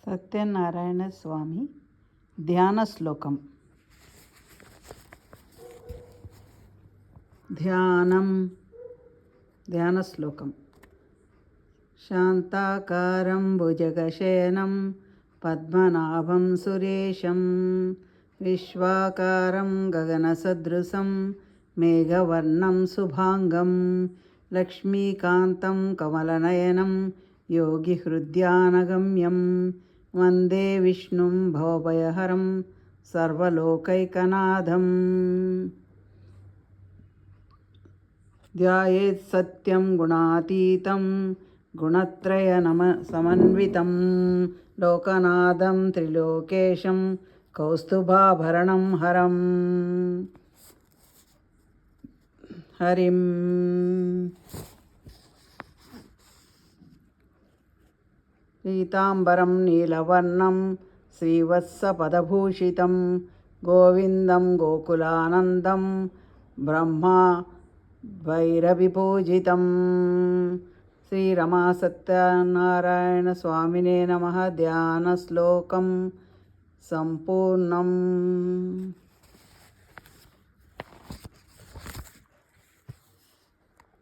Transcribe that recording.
సత్యనారాయణ స్వామి ధ్యాన శ్లోకం. ధ్యాన శ్లోకం. శాంతాకారం భుజగశయనం పద్మనాభం సురేశం విశ్వాకారం గగనసదృశం మేఘవర్ణం శుభాంగం లక్ష్మీకాంతం కమలనయనం యోగిహృద్యానగమ్యం వందే విష్ణుం భవభయహరం సర్వలోకైకనాథం. ధ్యాయేత్ సత్యం గుణాతీతం గుణత్రయ సమన్వితం లోకనాథం త్రిలోకేశం కౌస్తుభాభరణం హరం. హరిం పీతాంబరం నీలవర్ణం శ్రీవత్సపదభూషితం గోవిందం గోకులానందం బ్రహ్మా భైరవిపూజితం. శ్రీరమా సత్యనారాయణ స్వామినే నమః. ధ్యాన శ్లోకం సంపూర్ణం.